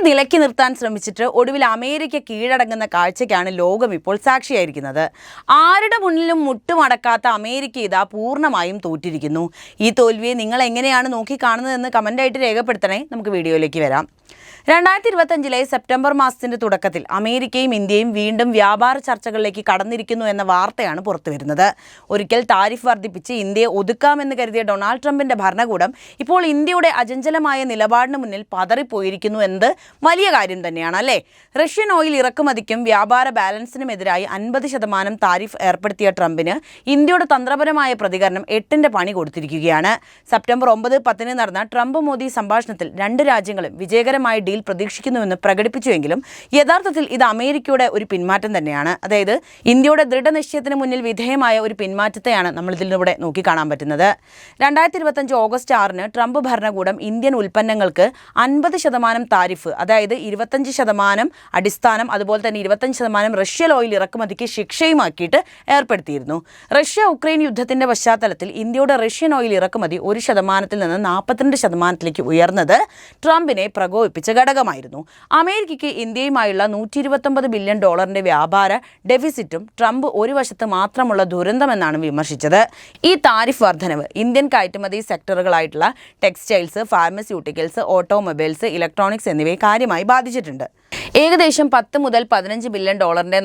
നിലയ്ക്ക് നിർത്താൻ ശ്രമിച്ചിട്ട് ഒടുവിൽ അമേരിക്ക കീഴടങ്ങുന്ന കാഴ്ചയ്ക്കാണ് ലോകം ഇപ്പോൾ സാക്ഷിയായിരിക്കുന്നത്. ആരുടെ മുന്നിലും മുട്ടുമടക്കാത്ത അമേരിക്ക ഇതാ പൂർണ്ണമായും തോറ്റിരിക്കുന്നു. ഈ തോൽവിയെ നിങ്ങൾ എങ്ങനെയാണ് നോക്കിക്കാണുന്നതെന്ന് കമൻ്റായിട്ട് രേഖപ്പെടുത്തണേ. നമുക്ക് വീഡിയോയിലേക്ക് വരാം. 2025 സെപ്റ്റംബർ മാസത്തിന്റെ തുടക്കത്തിൽ അമേരിക്കയും ഇന്ത്യയും വീണ്ടും വ്യാപാര ചർച്ചകളിലേക്ക് കടന്നിരിക്കുന്നു എന്ന വാർത്തയാണ് പുറത്തുവരുന്നത്. ഒരിക്കൽ താരിഫ് വർദ്ധിപ്പിച്ച് ഇന്ത്യയെ ഒതുക്കാമെന്ന് കരുതിയ ഡൊണാൾഡ് ട്രംപിന്റെ ഭരണകൂടം ഇപ്പോൾ ഇന്ത്യയുടെ അചഞ്ചലമായ നിലപാടിന് മുന്നിൽ പതറിപ്പോയിരിക്കുന്നു എന്നത് വലിയ കാര്യം തന്നെയാണ്, അല്ലേ? റഷ്യൻ ഓയിൽ ഇറക്കുമതിക്കും വ്യാപാര ബാലൻസിനുമെതിരായി 50% താരിഫ് ഏർപ്പെടുത്തിയ ട്രംപിന് ഇന്ത്യയുടെ തന്ത്രപരമായ പ്രതികരണം 8ന്റെ പണി കൊടുത്തിരിക്കുകയാണ്. സെപ്റ്റംബർ 9-10 നടന്ന ട്രംപ് മോദി സംഭാഷണത്തിൽ രണ്ട് രാജ്യങ്ങളും വിജയകരമായ ഡീൽ പ്രതീക്ഷിക്കുന്നുവെന്ന് പ്രകടിപ്പിച്ചുവെങ്കിലും യഥാർത്ഥത്തിൽ ഇത് അമേരിക്കയുടെ ഒരു പിന്മാറ്റം തന്നെയാണ്. അതായത് ഇന്ത്യയുടെ ദൃഢനിശ്ചയത്തിന് മുന്നിൽ വിധേയമായ ഒരു പിന്മാറ്റത്തെയാണ് നമ്മൾ ഇതിലൂടെ നോക്കിക്കാണാൻ പറ്റുന്നത്. 2025 ഓഗസ്റ്റ് 6 ട്രംപ് ഭരണകൂടം ഇന്ത്യൻ ഉൽപ്പന്നങ്ങൾക്ക് 50% താരിഫ്, അതായത് 25% അടിസ്ഥാനം, അതുപോലെ തന്നെ 25% റഷ്യൻ ഓയിൽ ഇറക്കുമതിക്ക് ശിക്ഷയുമാക്കിയിട്ട് ഏർപ്പെടുത്തിയിരുന്നു. റഷ്യ ഉക്രൈൻ യുദ്ധത്തിന്റെ പശ്ചാത്തലത്തിൽ ഇന്ത്യയുടെ റഷ്യൻ ഓയിൽ ഇറക്കുമതി 1% നിന്ന് 42% ഉയർന്നത് ട്രംപിനെ പ്രകോപിപ്പിച്ച ഘടകമായിരുന്നു. അമേരിക്കയ്ക്ക് ഇന്ത്യയുമായുള്ള $129 ബില്യൺ വ്യാപാര ഡെഫിസിറ്റും ട്രംപ് ഒരു വശത്ത് മാത്രമുള്ള ദുരന്തമെന്നാണ് വിമർശിച്ചത്. ഈ താരിഫ് വർധനവ് ഇന്ത്യൻ കയറ്റുമതി സെക്ടറുകളായിട്ടുള്ള ടെക്സ്റ്റൈൽസ്, ഫാർമസ്യൂട്ടിക്കൽസ്, ഓട്ടോമൊബൈൽസ്, ഇലക്ട്രോണിക്സ് എന്നിവയെ കാര്യമായി ബാധിച്ചിട്ടുണ്ട്. ഏകദേശം $10 മുതൽ $15 ബില്യൺ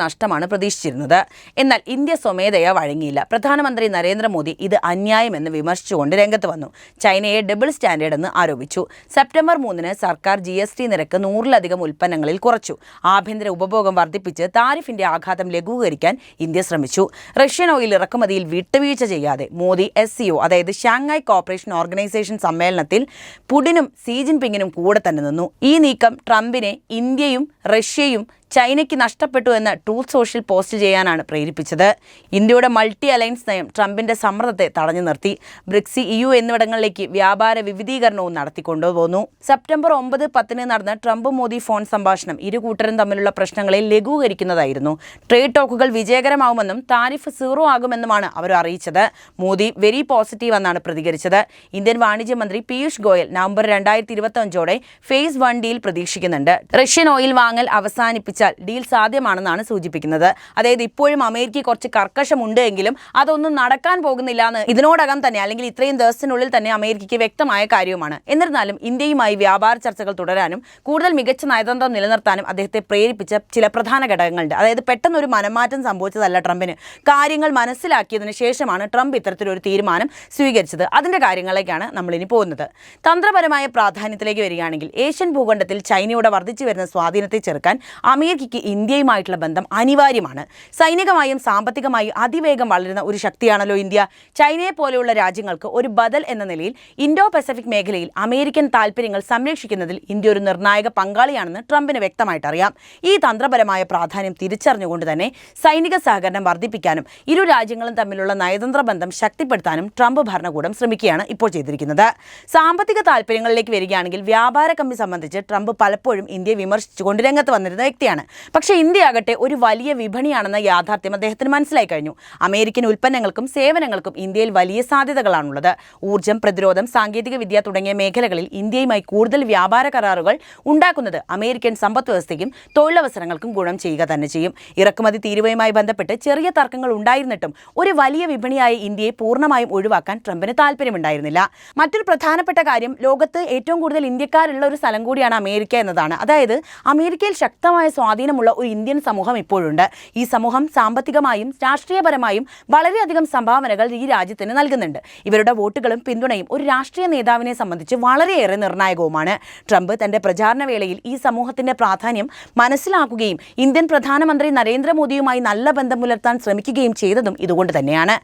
നഷ്ടമാണ് പ്രതീക്ഷിച്ചിരുന്നത്. എന്നാൽ ഇന്ത്യ സ്വമേധയാ വഴങ്ങിയില്ല. പ്രധാനമന്ത്രി നരേന്ദ്രമോദി ഇത് അന്യായമെന്ന് വിമർശിച്ചുകൊണ്ട് രംഗത്ത് വന്നു. ചൈനയെ ഡബിൾ സ്റ്റാൻഡേർഡ് എന്ന് ആരോപിച്ചു. സെപ്റ്റംബർ 3 സർക്കാർ GST നിരക്ക് 100-ലധികം ഉൽപ്പന്നങ്ങളിൽ കുറച്ചു. ആഭ്യന്തര ഉപഭോഗം വർദ്ധിപ്പിച്ച് താരിഫിന്റെ ആഘാതം ലഘൂകരിക്കാൻ ഇന്ത്യ ശ്രമിച്ചു. റഷ്യൻ ഓയിൽ ഇറക്കുമതിയിൽ വിട്ടുവീഴ്ച ചെയ്യാതെ മോദി SCO, അതായത് ഷാങ്ഹായ് കോർപ്പറേഷൻ ഓർഗനൈസേഷൻ സമ്മേളനത്തിൽ പുടിനും സി ജിൻപിങ്ങിനും കൂടെ തന്നെ നിന്നു. ഈ നീക്കം ട്രംപിനെ ഇന്ത്യയും റഷ്യയും ചൈനയ്ക്ക് നഷ്ടപ്പെട്ടു എന്ന് ട്രൂത്ത് സോഷ്യൽ പോസ്റ്റ് ചെയ്യാനാണ് പ്രേരിപ്പിച്ചത്. ഇന്ത്യയുടെ മൾട്ടി അലയൻസ് നയം ട്രംപിന്റെ സമ്മർദ്ദത്തെ തടഞ്ഞു നിർത്തി. ബ്രിക്സ്, EU എന്നിവിടങ്ങളിലേക്ക് വ്യാപാര വിവിധീകരണവും നടത്തിക്കൊണ്ടുപോന്നു. സെപ്റ്റംബർ 9-10 നടന്ന ട്രംപ് മോദി ഫോൺ സംഭാഷണം ഇരു കൂട്ടരും തമ്മിലുള്ള പ്രശ്നങ്ങളെ ലഘൂകരിക്കുന്നതായിരുന്നു. ട്രേഡ് ടോക്കുകൾ വിജയകരമാവുമെന്നും താരിഫ് 0 ആകുമെന്നുമാണ് അവർ അറിയിച്ചത്. മോദി വെരി പോസിറ്റീവ് എന്നാണ് പ്രതികരിച്ചത്. ഇന്ത്യൻ വാണിജ്യ മന്ത്രി Piyush Goyal November 2025 phase 1 deal പ്രതീക്ഷിക്കുന്നുണ്ട്. റഷ്യൻ ഓയിൽ വാങ്ങൽ അവസാനിപ്പിച്ച് ഡീൽ സാധ്യമാണെന്നാണ് സൂചിപ്പിക്കുന്നത്. അതായത് ഇപ്പോഴും അമേരിക്ക കുറച്ച് കർക്കശമുണ്ട് എങ്കിലും അതൊന്നും നടക്കാൻ പോകുന്നില്ല എന്ന് ഇതിനോടകം തന്നെ, അല്ലെങ്കിൽ ഇത്രയും ദിവസത്തിനുള്ളിൽ തന്നെ അമേരിക്കയ്ക്ക് വ്യക്തമായ കാര്യവുമാണ്. എന്നിരുന്നാലും ഇന്ത്യയുമായി വ്യാപാര ചർച്ചകൾ തുടരാനും കൂടുതൽ മികച്ച നയതന്ത്രം നിലനിർത്താനും അദ്ദേഹത്തെ പ്രേരിപ്പിച്ച ചില പ്രധാന ഘടകങ്ങളുണ്ട്. അതായത് പെട്ടെന്നൊരു മനംമാറ്റം സംഭവിച്ചതല്ല ട്രംപിന്. കാര്യങ്ങൾ മനസ്സിലാക്കിയതിനു ശേഷമാണ് ട്രംപ് ഇത്തരത്തിലൊരു തീരുമാനം സ്വീകരിച്ചത്. അതിന്റെ കാര്യങ്ങളിലേക്കാണ് നമ്മളിനി പോകുന്നത്. തന്ത്രപരമായ പ്രാധാന്യത്തിലേക്ക് വരികയാണെങ്കിൽ ഏഷ്യൻ ഭൂഖണ്ഡത്തിൽ ചൈനയുടെ വർദ്ധിച്ചു വരുന്ന സ്വാധീനത്തെ ചെറുക്കാൻ അമേരിക്കയ്ക്ക് ഇന്ത്യയുമായിട്ടുള്ള ബന്ധം അനിവാര്യമാണ്. സൈനികമായും സാമ്പത്തികമായും അതിവേഗം വളരുന്ന ഒരു ശക്തിയാണല്ലോ ഇന്ത്യ. ചൈനയെ പോലെയുള്ള രാജ്യങ്ങൾക്ക് ഒരു ബദൽ എന്ന നിലയിൽ ഇൻഡോ പസഫിക് മേഖലയിൽ അമേരിക്കൻ താൽപ്പര്യങ്ങൾ സംരക്ഷിക്കുന്നതിൽ ഇന്ത്യ ഒരു നിർണായക പങ്കാളിയാണെന്ന് ട്രംപിന് വ്യക്തമായിട്ട് അറിയാം. ഈ തന്ത്രപരമായ പ്രാധാന്യം തിരിച്ചറിഞ്ഞുകൊണ്ട് തന്നെ സൈനിക സഹകരണം വർദ്ധിപ്പിക്കാനും ഇരു രാജ്യങ്ങളും തമ്മിലുള്ള നയതന്ത്ര ബന്ധം ശക്തിപ്പെടുത്താനും ട്രംപ് ഭരണകൂടം ശ്രമിക്കുകയാണ് ഇപ്പോൾ ചെയ്തിരിക്കുന്നത്. സാമ്പത്തിക താൽപ്പര്യങ്ങളിലേക്ക് വരികയാണെങ്കിൽ വ്യാപാര കമ്മി സംബന്ധിച്ച് ട്രംപ് പലപ്പോഴും ഇന്ത്യയെ വിമർശിച്ചുകൊണ്ട് രംഗത്ത് വന്നിരുന്ന വ്യക്തിയാണ്. പക്ഷേ ഇന്ത്യ ആകട്ടെ ഒരു വലിയ വിപണിയാണെന്ന യാഥാർത്ഥ്യം അദ്ദേഹത്തിന് മനസ്സിലായി കഴിഞ്ഞു. അമേരിക്കൻ ഉൽപ്പന്നങ്ങൾക്കും സേവനങ്ങൾക്കും ഇന്ത്യയിൽ വലിയ സാധ്യതകളാണുള്ളത്. ഊർജ്ജം, പ്രതിരോധം, സാങ്കേതിക വിദ്യ തുടങ്ങിയ മേഖലകളിൽ ഇന്ത്യയുമായി കൂടുതൽ വ്യാപാര കരാറുകൾ ഉണ്ടാക്കുന്നത് അമേരിക്കൻ സമ്പദ് വ്യവസ്ഥയ്ക്കും തൊഴിലവസരങ്ങൾക്കും ഗുണം ചെയ്യുക തന്നെ ചെയ്യും. ഇറക്കുമതി തീരുവയുമായി ബന്ധപ്പെട്ട് ചെറിയ തർക്കങ്ങൾ ഉണ്ടായിരുന്നിട്ടും ഒരു വലിയ വിപണിയായ ഇന്ത്യയെ പൂർണ്ണമായും ഒഴിവാക്കാൻ ട്രംപിന് താല്പര്യമുണ്ടായിരുന്നില്ല. മറ്റൊരു പ്രധാനപ്പെട്ട കാര്യം, ലോകത്ത് ഏറ്റവും കൂടുതൽ ഇന്ത്യക്കാരുള്ള ഒരു സ്ഥലം കൂടിയാണ് അമേരിക്ക എന്നതാണ്. അതായത് അമേരിക്കയിൽ ശക്തമായ സ്വാധീനമുള്ള ഒരു ഇന്ത്യൻ സമൂഹം ഇപ്പോഴുണ്ട്. ഈ സമൂഹം സാമ്പത്തികമായും രാഷ്ട്രീയപരമായും വളരെയധികം സംഭാവനകൾ ഈ രാജ്യത്തിന് നൽകുന്നുണ്ട്. ഇവരുടെ വോട്ടുകളും പിന്തുണയും ഒരു രാഷ്ട്രീയ നേതാവിനെ സംബന്ധിച്ച് വളരെയേറെ നിർണായകവുമാണ്. ട്രംപ് തന്റെ പ്രചാരണ വേളയിൽ ഈ സമൂഹത്തിന്റെ പ്രാധാന്യം മനസ്സിലാക്കുകയും ഇന്ത്യൻ പ്രധാനമന്ത്രി നരേന്ദ്രമോദിയുമായി നല്ല ബന്ധം പുലർത്താൻ ശ്രമിക്കുകയും ചെയ്തതും ഇതുകൊണ്ട് തന്നെയാണ്.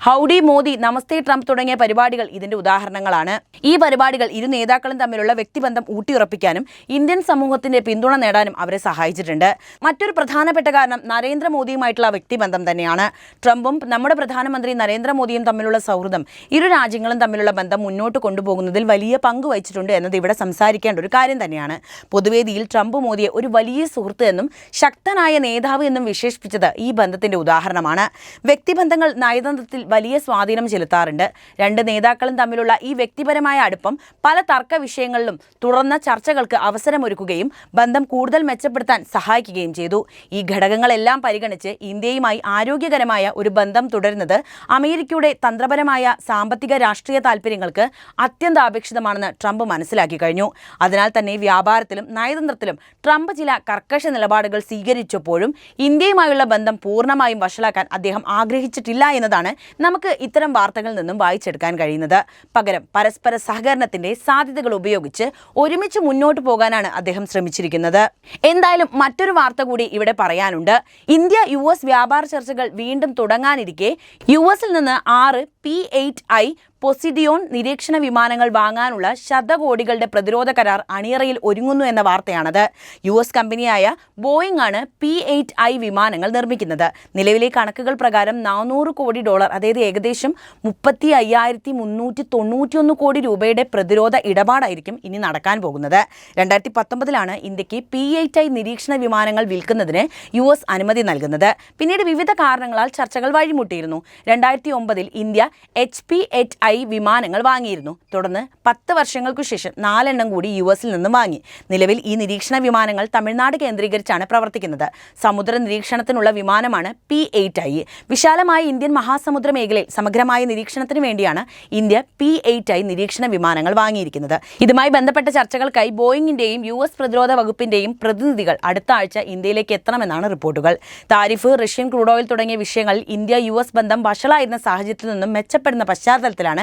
ഹൗഡി മോദി, നമസ്തേ ട്രംപ് തുടങ്ങിയ പരിപാടികൾ ഇതിന്റെ ഉദാഹരണങ്ങളാണ്. ഈ പരിപാടികൾ ഇരു നേതാക്കളും തമ്മിലുള്ള വ്യക്തിബന്ധം ഊട്ടിയുറപ്പിക്കാനും ഇന്ത്യൻ സമൂഹത്തിന്റെ പിന്തുണ നേടാനും അവരെ സഹായിച്ചിട്ടുണ്ട്. അറിയിച്ചിട്ടുണ്ട്. മറ്റൊരു പ്രധാനപ്പെട്ട കാരണം നരേന്ദ്രമോദിയുമായിട്ടുള്ള വ്യക്തിബന്ധം തന്നെയാണ്. ട്രംപും നമ്മുടെ പ്രധാനമന്ത്രി നരേന്ദ്രമോദിയും തമ്മിലുള്ള സൗഹൃദം ഇരു രാജ്യങ്ങളും തമ്മിലുള്ള ബന്ധം മുന്നോട്ട് കൊണ്ടുപോകുന്നതിൽ വലിയ പങ്ക് വഹിച്ചിട്ടുണ്ട് എന്നത് ഇവിടെ സംസാരിക്കേണ്ട ഒരു കാര്യം തന്നെയാണ്. പൊതുവേദിയിൽ ട്രംപ് മോദിയെ ഒരു വലിയ സുഹൃത്ത് എന്നും ശക്തനായ നേതാവ് എന്നും വിശേഷിപ്പിച്ചത് ഈ ബന്ധത്തിന്റെ ഉദാഹരണമാണ്. വ്യക്തിബന്ധങ്ങൾ നയതന്ത്രത്തിൽ വലിയ സ്വാധീനം ചെലുത്താറുണ്ട്. രണ്ട് നേതാക്കളും തമ്മിലുള്ള ഈ വ്യക്തിപരമായ അടുപ്പം പല തർക്ക വിഷയങ്ങളിലും തുറന്ന ചർച്ചകൾക്ക് അവസരമൊരുക്കുകയും ബന്ധം കൂടുതൽ മെച്ചപ്പെടുത്താൻ സഹായിക്കുകയും ചെയ്തു. ഈ ഘടകങ്ങളെല്ലാം പരിഗണിച്ച് ഇന്ത്യയുമായി ആരോഗ്യകരമായ ഒരു ബന്ധം തുടരുന്നത് അമേരിക്കയുടെ തന്ത്രപരമായ സാമ്പത്തിക രാഷ്ട്രീയ താൽപ്പര്യങ്ങൾക്ക് അത്യന്താപേക്ഷിതമാണെന്ന് ട്രംപ് മനസ്സിലാക്കി കഴിഞ്ഞു. അതിനാൽ തന്നെ വ്യാപാരത്തിലും നയതന്ത്രത്തിലും ട്രംപ് ചില കർക്കശ നിലപാടുകൾ സ്വീകരിച്ചപ്പോഴും ഇന്ത്യയുമായുള്ള ബന്ധം പൂർണ്ണമായും വഷളാക്കാൻ അദ്ദേഹം ആഗ്രഹിച്ചിട്ടില്ല എന്നതാണ് നമുക്ക് ഇത്തരം വാർത്തകളിൽ നിന്നും വായിച്ചെടുക്കാൻ കഴിയുന്നത്. പകരം പരസ്പര സഹകരണത്തിന്റെ സാധ്യതകൾ ഉപയോഗിച്ച് ഒരുമിച്ച് മുന്നോട്ട് പോകാനാണ് അദ്ദേഹം ശ്രമിച്ചിരിക്കുന്നത്. എന്തായാലും മറ്റൊരു വാർത്ത കൂടി ഇവിടെ പറയാനുണ്ട്. ഇന്ത്യ US വ്യാപാര ചർച്ചകൾ വീണ്ടും തുടങ്ങാനിരിക്കെ US-ൽ നിന്ന് 6 P-8I പൊസിഡിയോൺ നിരീക്ഷണ വിമാനങ്ങൾ വാങ്ങാനുള്ള ശതകോടികളുടെ പ്രതിരോധ കരാർ അണിയറയിൽ ഒരുങ്ങുന്നു എന്ന വാർത്തയാണത്. US കമ്പനിയായ ബോയിങ് ആണ് P-8I വിമാനങ്ങൾ നിർമ്മിക്കുന്നത്. നിലവിലെ കണക്കുകൾ പ്രകാരം $400 കോടി, അതായത് ഏകദേശം 35,391 കോടി രൂപയുടെ പ്രതിരോധ ഇടപാടായിരിക്കും ഇനി നടക്കാൻ പോകുന്നത്. 2019-ലാണ് ഇന്ത്യക്ക് P-8I നിരീക്ഷണ വിമാനങ്ങൾ വിൽക്കുന്നതിന് US അനുമതി നൽകുന്നത്. പിന്നീട് വിവിധ കാരണങ്ങളാൽ ചർച്ചകൾ വഴിമുട്ടിയിരുന്നു. 2009-ൽ ഇന്ത്യ HP-8I വിമാനങ്ങൾ വാങ്ങിയിരുന്നു. തുടർന്ന് 10 വർഷങ്ങൾക്കു ശേഷം 4 എണ്ണം കൂടി US-ൽ നിന്ന് വാങ്ങി. നിലവിൽ ഈ നിരീക്ഷണ വിമാനങ്ങൾ തമിഴ്നാട് കേന്ദ്രീകരിച്ചാണ് പ്രവർത്തിക്കുന്നത്. സമുദ്ര നിരീക്ഷണത്തിനുള്ള വിമാനമാണ് P-8I. വിശാലമായ ഇന്ത്യൻ മഹാസമുദ്ര മേഖലയിൽ സമഗ്രമായ നിരീക്ഷണത്തിന് വേണ്ടിയാണ് ഇന്ത്യ P-8I നിരീക്ഷണ വിമാനങ്ങൾ വാങ്ങിയിരിക്കുന്നത്. ഇതുമായി ബന്ധപ്പെട്ട ചർച്ചകൾക്കായി ബോയിങ്ങിന്റെയും US പ്രതിരോധ വകുപ്പിന്റെയും പ്രതിനിധികൾ അടുത്ത ആഴ്ച ഇന്ത്യയിലേക്ക് എത്തണമെന്നാണ് റിപ്പോർട്ടുകൾ. താരിഫ്, റഷ്യൻ ക്രൂഡ് ഓയിൽ തുടങ്ങിയ വിഷയങ്ങളിൽ ഇന്ത്യ US ബന്ധം വഷളായിരുന്ന സാഹചര്യത്തിൽ നിന്നും മെച്ചപ്പെടുന്ന പശ്ചാത്തലത്തിലാണ്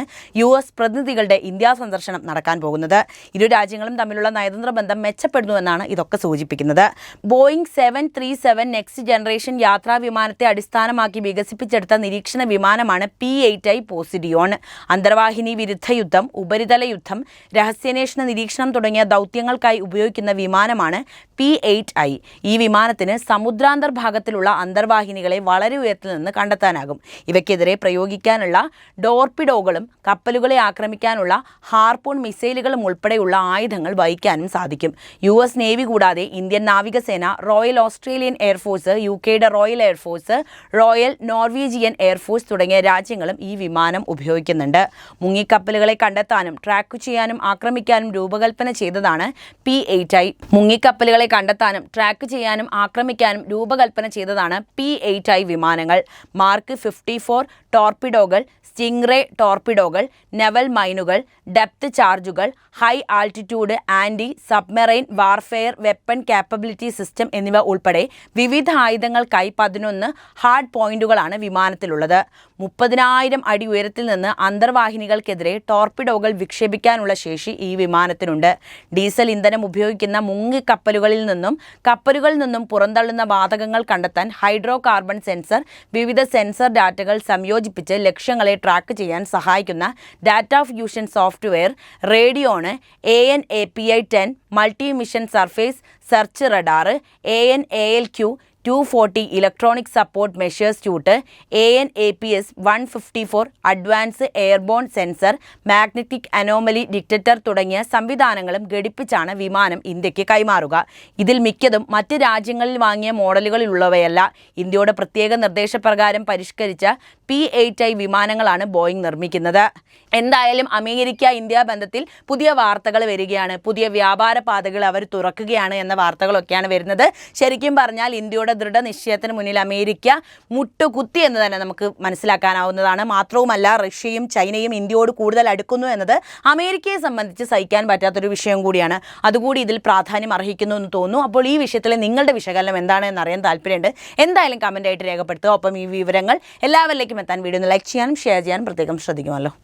US പ്രതിനിധികളുടെ ഇന്ത്യ സന്ദർശനം നടക്കാൻ പോകുന്നത്. ഇരു രാജ്യങ്ങളും തമ്മിലുള്ള നയതന്ത്ര ബന്ധം മെച്ചപ്പെടുന്നുവെന്നാണ് ഇതൊക്കെ സൂചിപ്പിക്കുന്നത്. ബോയിങ് 737 നെക്സ്റ്റ് ജനറേഷൻ യാത്രാ വിമാനത്തെ അടിസ്ഥാനമാക്കി വികസിപ്പിച്ചെടുത്ത നിരീക്ഷണ വിമാനമാണ് P-8I പോസിഡിയോൺ. അന്തർവാഹിനി വിരുദ്ധ യുദ്ധം, ഉപരിതല യുദ്ധം, രഹസ്യാന്വേഷണ നിരീക്ഷണം തുടങ്ങിയ ദൗത്യങ്ങൾക്കായി ഉപയോഗിക്കുന്ന വിമാനമാണ് P-8I. ഈ വിമാനത്തിന് സമുദ്രാന്തർഭാഗത്തിലുള്ള അന്തർവാഹിനികളെ വളരെ ഉയരത്തിൽ നിന്ന് കണ്ടെത്താനാകും. ഇവയ്ക്കെതിരെ പ്രയോഗിക്കാനുള്ള ടോർപിഡോകളും കപ്പലുകളെ ആക്രമിക്കാനുള്ള ഹാർപൂൺ മിസൈലുകളും ഉൾപ്പെടെയുള്ള ആയുധങ്ങൾ വഹിക്കാനും സാധിക്കും. US നേവി കൂടാതെ ഇന്ത്യൻ നാവികസേന, റോയൽ ഓസ്ട്രേലിയൻ എയർഫോഴ്സ്, UKയുടെ royal air force, royal Norwegian air force തുടങ്ങിയ രാജ്യങ്ങളും ഈ വിമാനം ഉപയോഗിക്കുന്നുണ്ട്. മുങ്ങിക്കപ്പലുകളെ കണ്ടെത്താനും ട്രാക്ക് ചെയ്യാനും ആക്രമിക്കാനും രൂപകൽപ്പന ചെയ്തതാണ് P-8I. മുങ്ങിക്കപ്പലുകളെ കണ്ടെത്താനും ട്രാക്ക് ചെയ്യാനും ആക്രമിക്കാനും രൂപകൽപ്പന ചെയ്തതാണ് P-8I വിമാനങ്ങൾ. മാർക്ക് 54 ടോർപിഡോകൾ, സ്റ്റിംഗ്രേ ടോർപിഡോകൾ, നെവൽ മൈനുകൾ, ഡെപ്ത് ചാർജുകൾ, high altitude anti submarine warfare weapon capability system എന്നിവ ഉൾപ്പെടെ വിവിധ ആയുധങ്ങൾക്കായി 11 ഹാർഡ് പോയിന്റുകളാണ് വിമാനത്തിലുള്ളത്. 30,000 അടി ഉയരത്തിൽ നിന്ന് അന്തർവാഹിനികൾക്കെതിരെ ടോർപിഡോകൾ വിക്ഷേപിക്കാനുള്ള ശേഷി ഈ വിമാനത്തിനുണ്ട്. ഡീസൽ ഇന്ധനം ഉപയോഗിക്കുന്ന മുങ്ങിക്കപ്പലുകളിൽ നിന്നും പുറന്തള്ളുന്ന വാതകങ്ങൾ കണ്ടെത്താൻ ഹൈഡ്രോ കാർബൺ സെൻസർ, വിവിധ സെൻസർ ഡാറ്റകൾ സംയോജിപ്പിച്ച് ലക്ഷ്യങ്ങളെ ട്രാക്ക് ചെയ്യാൻ സഹായിക്കുന്ന ഡാറ്റ ഫ്യൂഷൻ സോഫ്റ്റ്വെയർ, റേഡിയോണ്, AN/API-10 multi mission surface search radar, AN/ALQ-240 electronic support measures suite, AN/APS-154 advance airborne sensor, magnetic anomaly detector തുടങ്ങിയ സംവിധാനങ്ങളും ഘടിപ്പിച്ചാണ് വിമാനം ഇന്ത്യക്ക് കൈമാറുക. ഇതിൽ മിക്കതും മറ്റ് രാജ്യങ്ങളിൽ വാങ്ങിയ മോഡലുകളിലുള്ളവയല്ല. ഇന്ത്യയുടെ പ്രത്യേക നിർദ്ദേശപ്രകാരം പരിഷ്കരിച്ച P-8I വിമാനങ്ങളാണ് ബോയിങ് നിർമ്മിക്കുന്നത്. എന്തായാലും അമേരിക്ക ഇന്ത്യ ബന്ധത്തിൽ പുതിയ വാർത്തകൾ വരികയാണ്. പുതിയ വ്യാപാര പാതകൾ അവർ തുറക്കുകയാണ് എന്ന വാർത്തകളൊക്കെയാണ് വരുന്നത്. ശരിക്കും പറഞ്ഞാൽ ഇന്ത്യയുടെ ദൃഢനിശ്ചയത്തിന് മുന്നിൽ അമേരിക്ക മുട്ടുകുത്തി എന്ന് തന്നെ നമുക്ക് മനസ്സിലാക്കാനാവുന്നതാണ്. മാത്രവുമല്ല, റഷ്യയും ചൈനയും ഇന്ത്യയോട് കൂടുതൽ അടുക്കുന്നു എന്നത് അമേരിക്കയെ സംബന്ധിച്ച് സഹിക്കാൻ പറ്റാത്തൊരു വിഷയം കൂടിയാണ്. അതുകൂടി ഇതിൽ പ്രാധാന്യം അർഹിക്കുന്നു എന്ന് തോന്നുന്നു. അപ്പോൾ ഈ വിഷയത്തിൽ നിങ്ങളുടെ വിശകലനം എന്താണ് എന്നറിയാൻ താല്പര്യമുണ്ട്. എന്തായാലും കമൻ്റായിട്ട് രേഖപ്പെടുത്തുക. ഒപ്പം ഈ വിവരങ്ങൾ എല്ലാവരിലേക്കും എത്താൻ വീഡിയോ ഒന്ന് ലൈക്ക് ചെയ്യാനും ഷെയർ ചെയ്യാനും പ്രത്യേകം ശ്രദ്ധിക്കുമല്ലോ.